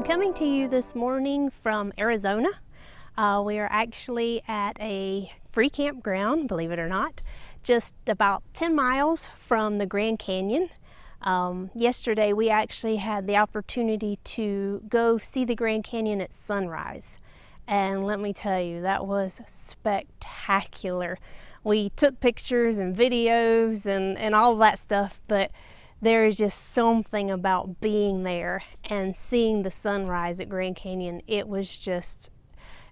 coming to you this morning from Arizona. We are actually at a free campground, believe it or not, just about 10 miles from the Grand Canyon. Yesterday we actually had the opportunity to go see the Grand Canyon at sunrise. And let me tell you, that was spectacular. We took pictures and videos and all of that stuff, but there is just something about being there and seeing the sunrise at Grand Canyon. It was just,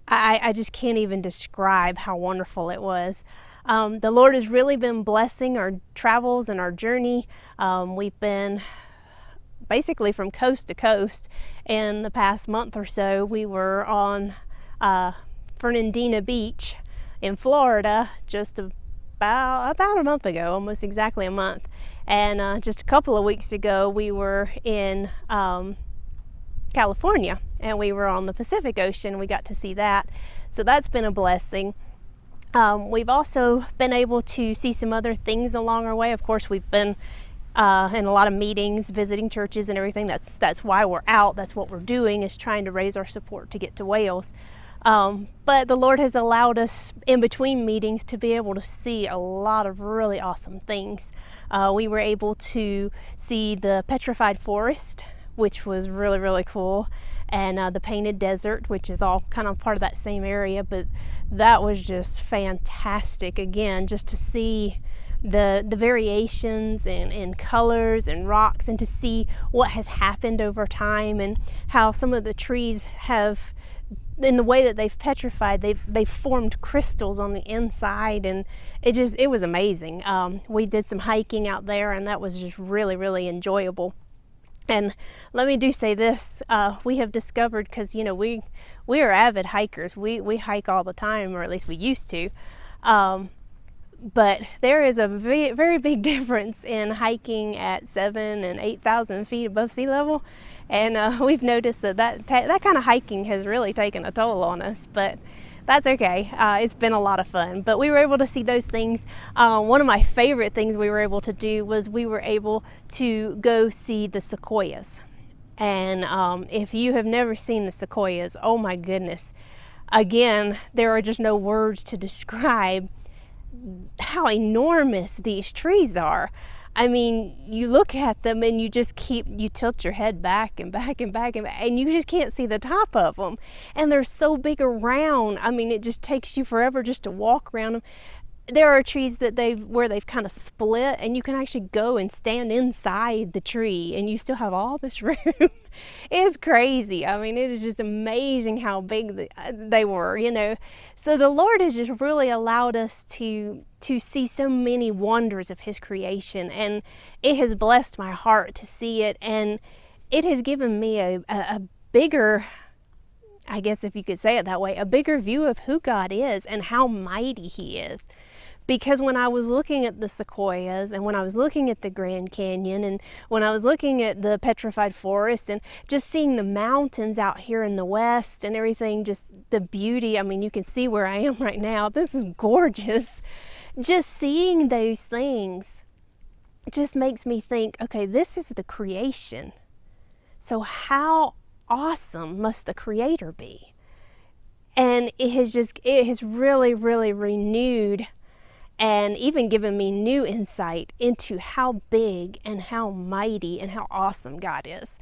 I just can't even describe how wonderful it was. The Lord has really been blessing our travels and our journey. We've been basically from coast to coast. In the past month or so, we were on Fernandina Beach in Florida just about a month ago, almost exactly a month. And just a couple of weeks ago, we were in California, and we were on the Pacific Ocean. We got to see that. So that's been a blessing. We've also been able to see some other things along our way. Of course, we've been in a lot of meetings, visiting churches and everything. That's why we're out. That's what we're doing, is trying to raise our support to get to Wales. But the Lord has allowed us in between meetings to be able to see a lot of really awesome things. We were able to see the petrified forest, which was really, really cool, and the painted desert, which is all kind of part of that same area, but that was just fantastic. Again, just to see the variations in colors and rocks, and to see what has happened over time and how some of the trees have, in the way that they've petrified, they've formed crystals on the inside, and it was amazing. We did some hiking out there, and that was just really, really enjoyable. And let me say this, we have discovered, because we are avid hikers. We hike all the time, or at least we used to. But there is a very, very big difference in hiking at 7,000 and 8,000 feet above sea level. And we've noticed that kind of hiking has really taken a toll on us, but that's okay. It's been a lot of fun. But we were able to see those things. One of my favorite things we were able to do was we were able to go see the sequoias. And if you have never seen the sequoias, oh my goodness. Again, there are just no words to describe how enormous these trees are. I mean, you look at them and you tilt your head back and back and back and you just can't see the top of them. And they're so big around. I mean, it just takes you forever just to walk around them. There are trees where they've kind of split, and you can actually go and stand inside the tree and you still have all this room. It's crazy. I mean, it is just amazing how big they were, So the Lord has just really allowed us to see so many wonders of His creation, and it has blessed my heart to see it, and it has given me a bigger, I guess if you could say it that way, a bigger view of who God is and how mighty He is. Because when I was looking at the sequoias, and when I was looking at the Grand Canyon, and when I was looking at the petrified forest, and just seeing the mountains out here in the west and everything, just the beauty, I mean, you can see where I am right now. This is gorgeous. Just seeing those things just makes me think, okay, this is the creation. So how awesome must the Creator be? And it has really, really renewed and even given me new insight into how big and how mighty and how awesome God is.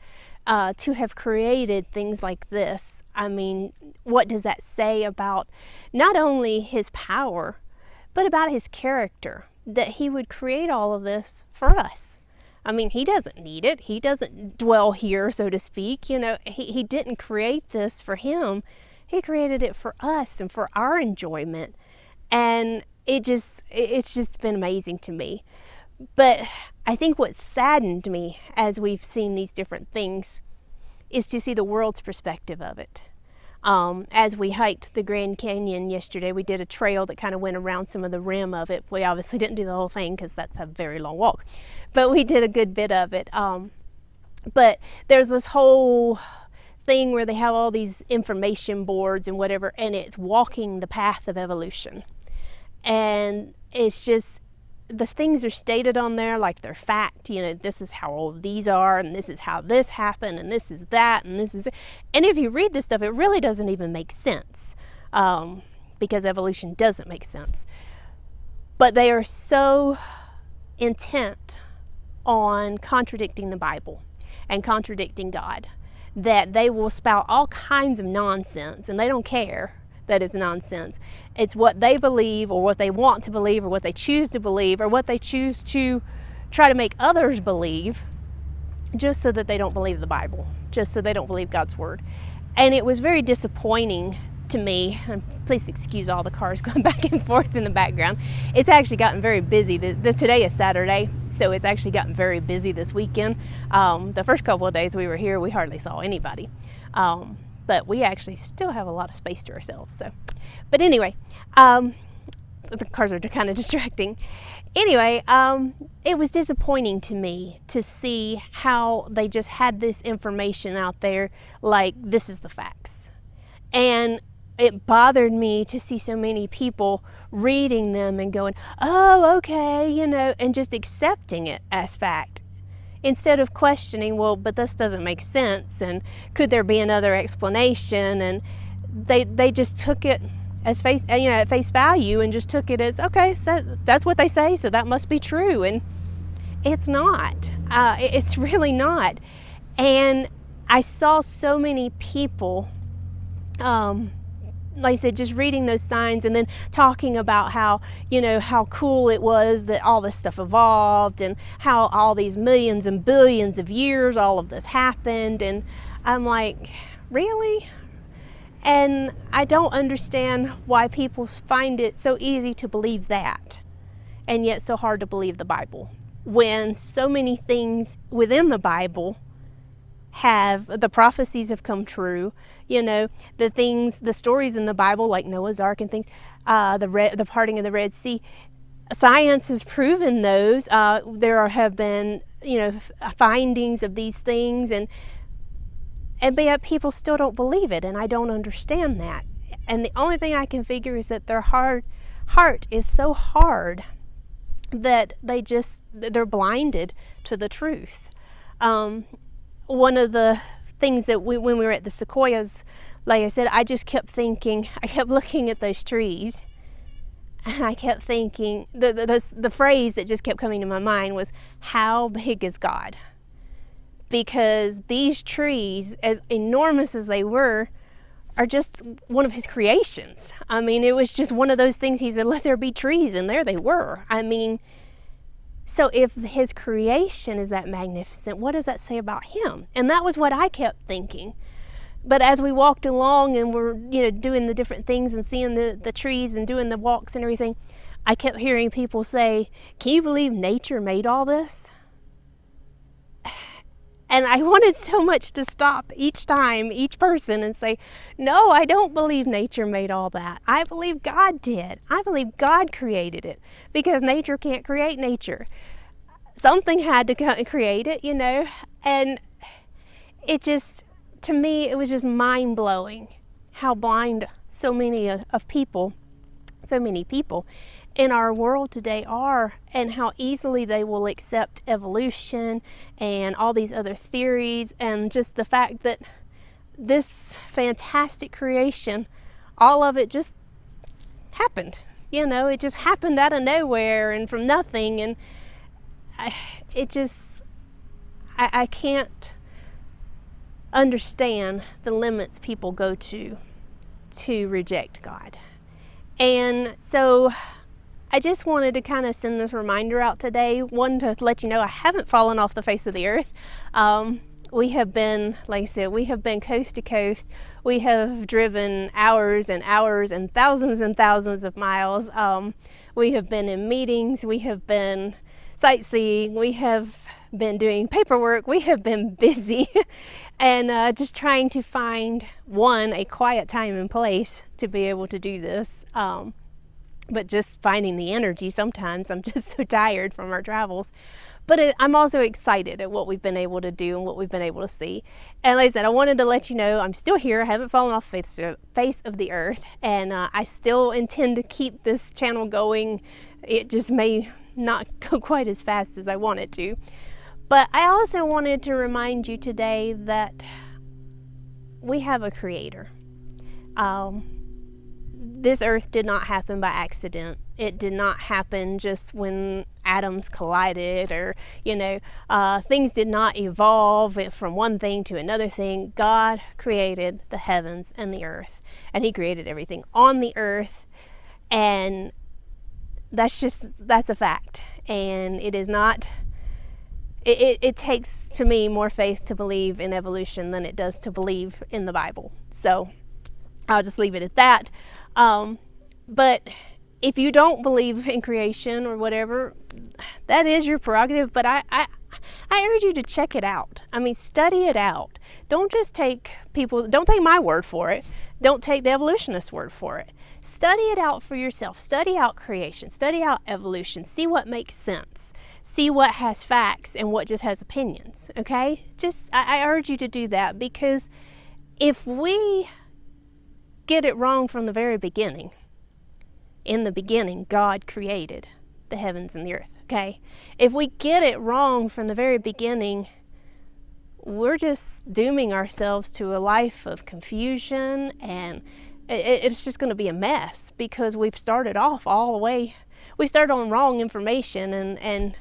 To have created things like this, I mean, what does that say about not only His power, but about His character, that He would create all of this for us? I mean, He doesn't need it. He doesn't dwell here, so to speak. He didn't create this for Him. He created it for us and for our enjoyment. And it's just been amazing to me. But I think what saddened me as we've seen these different things is to see the world's perspective of it. As we hiked the Grand Canyon yesterday, we did a trail that kind of went around some of the rim of it. We obviously didn't do the whole thing because that's a very long walk, but we did a good bit of it. But there's this whole thing where they have all these information boards and whatever, and it's walking the path of evolution. And it's just, the things are stated on there like they're fact. This is how old these are, and this is how this happened, and this is that, and this is that. And if you read this stuff, it really doesn't even make sense, because evolution doesn't make sense. But they are so intent on contradicting the Bible and contradicting God that they will spout all kinds of nonsense, and they don't care that it's nonsense. It's what they believe, or what they want to believe, or what they choose to believe, or what they choose to try to make others believe, just so that they don't believe the Bible, just so they don't believe God's word. And it was very disappointing to me, and please excuse all the cars going back and forth in the background. It's actually gotten very busy. Today is Saturday, so it's actually gotten very busy this weekend. The first couple of days we were here, we hardly saw anybody. But we actually still have a lot of space to ourselves. But anyway, the cars are kind of distracting. Anyway, it was disappointing to me to see how they just had this information out there like this is the facts. And it bothered me to see so many people reading them and going, oh, okay, and just accepting it as fact, instead of questioning, well, but this doesn't make sense, and could there be another explanation? And they just took it as at face value, and just took it as, okay, that's what they say, so that must be true. And it's not. It's really not. And I saw so many people, like I said, just reading those signs and then talking about how, how cool it was that all this stuff evolved, and how all these millions and billions of years all of this happened. And I'm like, really? And I don't understand why people find it so easy to believe that, and yet so hard to believe the Bible, when so many things within the Bible the prophecies have come true. The stories in the Bible, like Noah's Ark and things, the parting of the Red Sea, science has proven those. There have been, findings of these things, and yet people still don't believe it, and I don't understand that. And the only thing I can figure is that their heart is so hard that they're blinded to the truth. One of the things that when we were at the sequoias, like I said, I just kept thinking, I kept looking at those trees, and I kept thinking, the phrase that just kept coming to my mind was, how big is God? Because these trees, as enormous as they were, are just one of his creations. I mean, it was just one of those things. He said, let there be trees, and there they were. I mean, so if his creation is that magnificent, what does that say about him? And that was what I kept thinking. But as we walked along and were, doing the different things and seeing the trees and doing the walks and everything, I kept hearing people say, can you believe nature made all this? And I wanted so much to stop each person, and say, no, I don't believe nature made all that. I believe God did. I believe God created it, because nature can't create nature. Something had to create it, and it just, to me, it was just mind-blowing how blind so many people in our world today are, and how easily they will accept evolution and all these other theories, and just the fact that this fantastic creation, all of it just happened. It just happened out of nowhere and from nothing, and I can't understand the limits people go to reject God. And so I just wanted to kind of send this reminder out today. One, to let you know I haven't fallen off the face of the earth. We have been, like I said, we have been coast to coast. We have driven hours and hours and thousands of miles. We have been in meetings. We have been sightseeing. We have been doing paperwork. We have been busy and just trying to find, a quiet time and place to be able to do this. But just finding the energy sometimes. I'm just so tired from our travels. But I'm also excited at what we've been able to do and what we've been able to see. And like I said, I wanted to let you know I'm still here. I haven't fallen off the face of the earth. And I still intend to keep this channel going. It just may not go quite as fast as I wanted to. But I also wanted to remind you today that we have a creator. This earth did not happen by accident. It did not happen just when atoms collided, or, things did not evolve from one thing to another thing. God created the heavens and the earth, and he created everything on the earth, and that's a fact. And it is not, it takes, to me, more faith to believe in evolution than it does to believe in the Bible. So I'll just leave it at that. But if you don't believe in creation or whatever, that is your prerogative. But I urge you to check it out. I mean, study it out. Don't take my word for it. Don't take the evolutionist's word for it. Study it out for yourself. Study out creation. Study out evolution. See what makes sense. See what has facts and what just has opinions. Okay? I urge you to do that, because if we get it wrong from the very beginning, in the beginning, God created the heavens and the earth. Okay? If we get it wrong from the very beginning, we're just dooming ourselves to a life of confusion, and it's just going to be a mess, because we've started off all the way. We started on wrong information and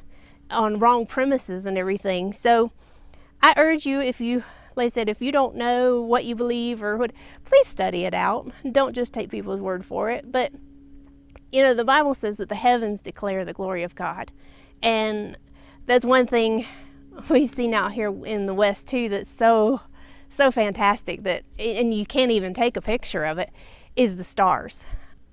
on wrong premises and everything. So I urge you, like I said, if you don't know what you believe or what, please study it out. Don't just take people's word for it. But, the Bible says that the heavens declare the glory of God. And that's one thing we've seen out here in the West too that's so fantastic, that, and you can't even take a picture of it, is the stars.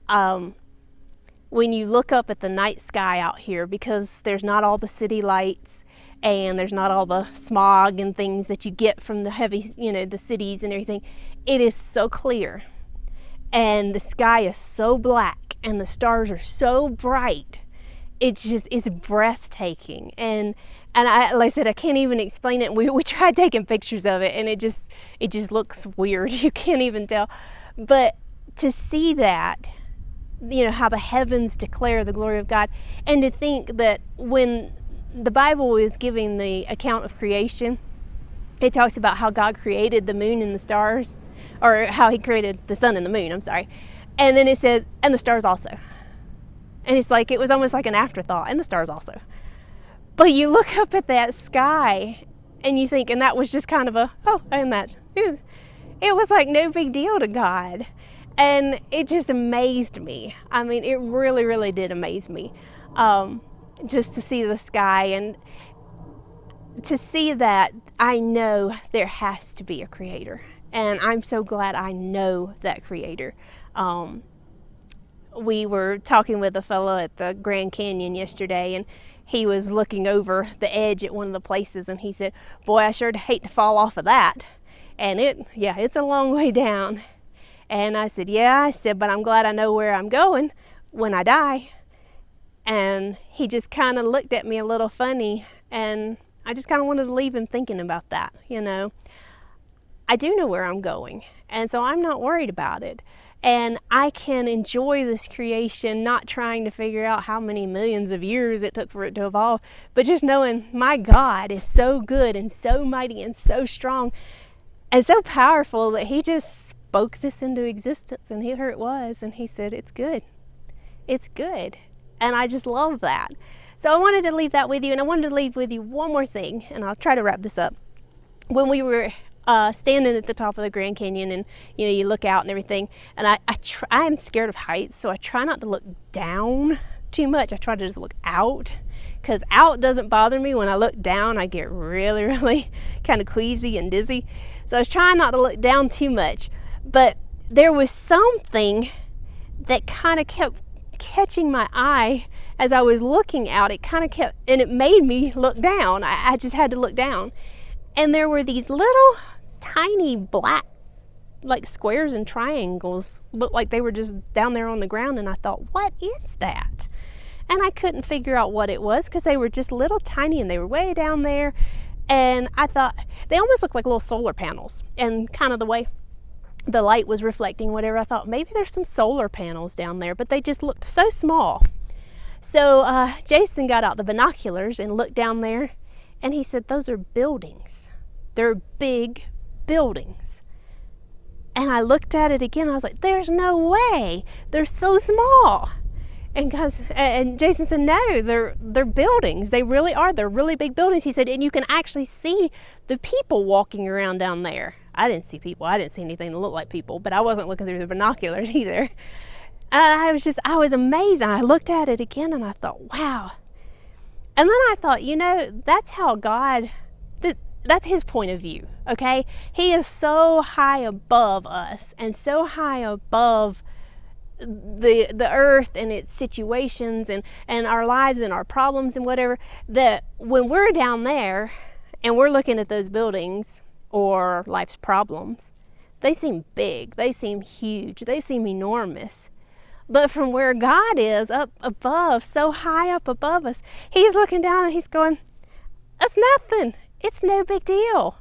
When you look up at the night sky out here, because there's not all the city lights and there's not all the smog and things that you get from the heavy, the cities and everything, it is so clear. And the sky is so black and the stars are so bright. It's breathtaking. And like I said, I can't even explain it. We tried taking pictures of it, and it just looks weird. You can't even tell. But to see that, how the heavens declare the glory of God, and to think that when the Bible is giving the account of creation, it talks about how God created the moon and the stars, or how he created the sun and the moon, I'm sorry. And then it says, and the stars also. And it's like, it was almost like an afterthought, and the stars also. But you look up at that sky and you think, and that was just kind of it was like no big deal to God. And it just amazed me. I mean, it really, really did amaze me. Just to see the sky, and to see that, I know there has to be a creator. And I'm so glad I know that creator. We were talking with a fellow at the Grand Canyon yesterday, and he was looking over the edge at one of the places, and he said, boy, I sure hate to fall off of that. And it's a long way down. And I said, but I'm glad I know where I'm going when I die. And he just kind of looked at me a little funny, and I just kind of wanted to leave him thinking about that. I do know where I'm going, and so I'm not worried about it. And I can enjoy this creation, not trying to figure out how many millions of years it took for it to evolve, but just knowing my God is so good and so mighty and so strong and so powerful that he just spoke this into existence, and here it was, and he said, it's good. It's good. And I just love that. So I wanted to leave that with you, and I wanted to leave with you one more thing, and I'll try to wrap this up. When we were standing at the top of the Grand Canyon, and you look out and everything, and I am scared of heights, so I try not to look down too much. I try to just look out, because out doesn't bother me. When I look down, I get really, really kind of queasy and dizzy. So I was trying not to look down too much, but there was something that kind of kept catching my eye as I was looking out. It kind of kept, and it made me look down. I just had to look down, and there were these little tiny black like squares and triangles, looked like they were just down there on the ground, and I thought, what is that? And I couldn't figure out what it was, because they were just little tiny and they were way down there, and I thought they almost looked like little solar panels, and kind of the way the light was reflecting whatever, I thought maybe there's some solar panels down there, but they just looked so small. So Jason got out the binoculars and looked down there, and he said, those are buildings. They're big buildings. And I looked at it again. I was like, there's no way. They're so small. And Jason said, no, they're buildings. They really are. They're really big buildings. He said, and you can actually see the people walking around down there. I didn't see people. I didn't see anything that looked like people, but I wasn't looking through the binoculars either. I was amazed. And I looked at it again and I thought, wow. And then I thought, that's how God, that's his point of view, okay? He is so high above us and so high above the earth and its situations and our lives and our problems and whatever, that when we're down there and we're looking at those buildings or life's problems, they seem big, they seem huge, they seem enormous. But from where God is up above, so high up above us, he's looking down and he's going, that's nothing. It's no big deal.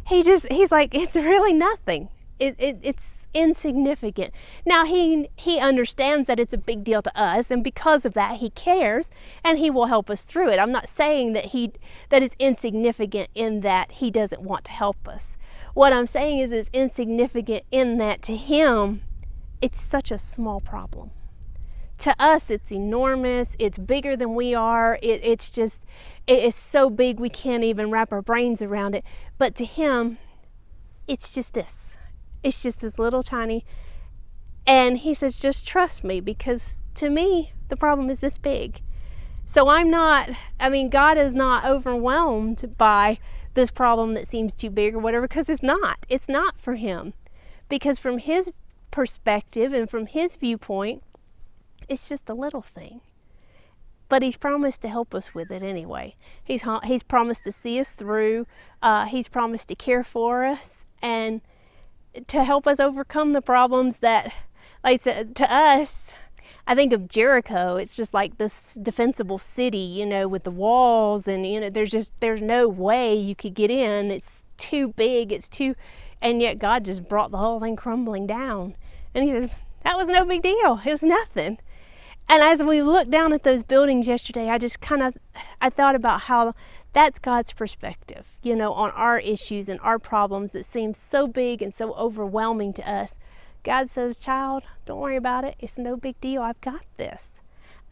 He's like, it's really nothing. It's insignificant. Now he understands that it's a big deal to us, and because of that he cares and he will help us through it. I'm not saying that it's insignificant in that he doesn't want to help us. What I'm saying is it's insignificant in that to him it's such a small problem. To us it's enormous, it's bigger than we are, it's so big we can't even wrap our brains around it. But to him it's just this. It's just this little tiny, and he says, just trust me, because to me, the problem is this big. So God is not overwhelmed by this problem that seems too big or whatever, because it's not for him. Because from his perspective and from his viewpoint, it's just a little thing. But he's promised to help us with it anyway. He's promised to see us through. He's promised to care for us and to help us overcome the problems that, like I said, to us, I think of Jericho. It's just like this defensible city, with the walls, and there's no way you could get in. It's too big. And yet God just brought the whole thing crumbling down. And he said, that was no big deal. It was nothing. And as we looked down at those buildings yesterday, I thought about how that's God's perspective, on our issues and our problems that seem so big and so overwhelming to us. God says, child, don't worry about it. It's no big deal. I've got this.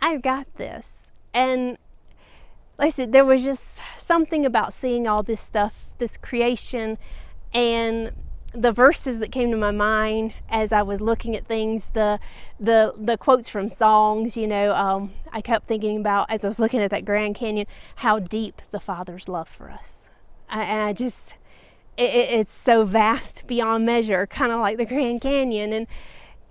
And like I said, there was just something about seeing all this stuff, this creation, and the verses that came to my mind as I was looking at things, the quotes from songs, I kept thinking about, as I was looking at that Grand Canyon, how deep the Father's love for us. It's so vast beyond measure, kind of like the Grand Canyon. And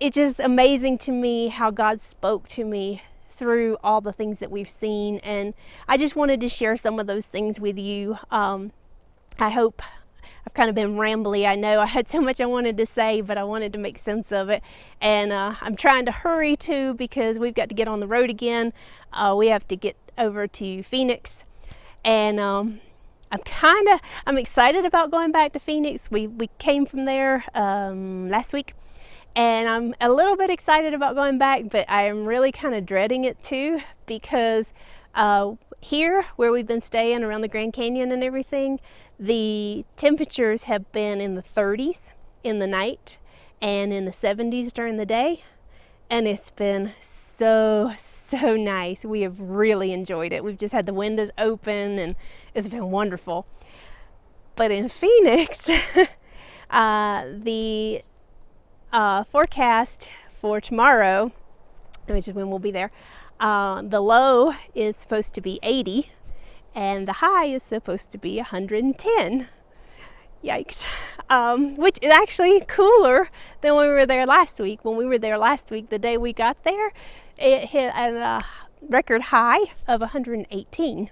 it's just amazing to me how God spoke to me through all the things that we've seen. And I just wanted to share some of those things with you. I hope I've kind of been rambly. I know I had so much I wanted to say, but I wanted to make sense of it. And I'm trying to hurry too, because we've got to get on the road again. We have to get over to Phoenix. And I'm excited about going back to Phoenix. We came from there last week. And I'm a little bit excited about going back, but I am really kind of dreading it too, because here where we've been staying around the Grand Canyon and everything, the temperatures have been in the 30s in the night and in the 70s during the day, and it's been so nice. We have really enjoyed it. We've just had the windows open and it's been wonderful. But in Phoenix, the forecast for tomorrow, which is when we'll be there, the low is supposed to be 80 and the high is supposed to be 110. Yikes. Which is actually cooler than when we were there last week. When we were there last week, the day we got there, it hit a record high of 118.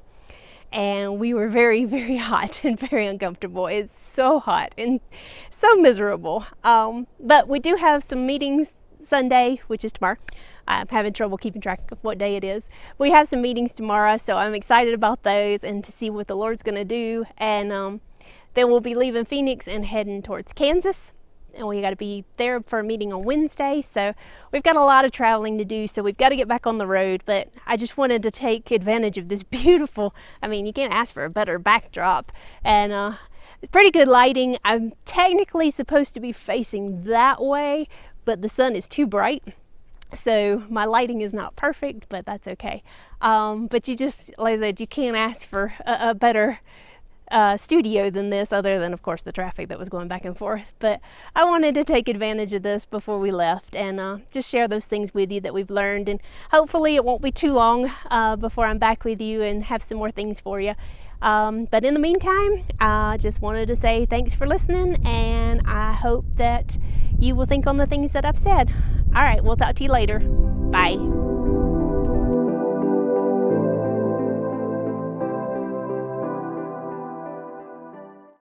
And we were very, very hot and very uncomfortable. It's so hot and so miserable. But we do have some meetings Sunday, which is tomorrow. I'm having trouble keeping track of what day it is. We have some meetings tomorrow, so I'm excited about those and to see what the Lord's going to do. And then we'll be leaving Phoenix and heading towards Kansas and we got to be there for a meeting on Wednesday. So we've got a lot of traveling to do, so we've got to get back on the road. But I just wanted to take advantage of this beautiful, I mean, you can't ask for a better backdrop. And it's pretty good lighting. I'm technically supposed to be facing that way, but the sun is too bright. So my lighting is not perfect, but that's okay. But you just, like I said, you can't ask for a better studio than this, other than of course the traffic that was going back and forth. But I wanted to take advantage of this before we left, and just share those things with you that we've learned, and hopefully it won't be too long before I'm back with you and have some more things for you. But in the meantime, I just wanted to say thanks for listening, and I hope that you will think on the things that I've said. All right, we'll talk to you later. Bye.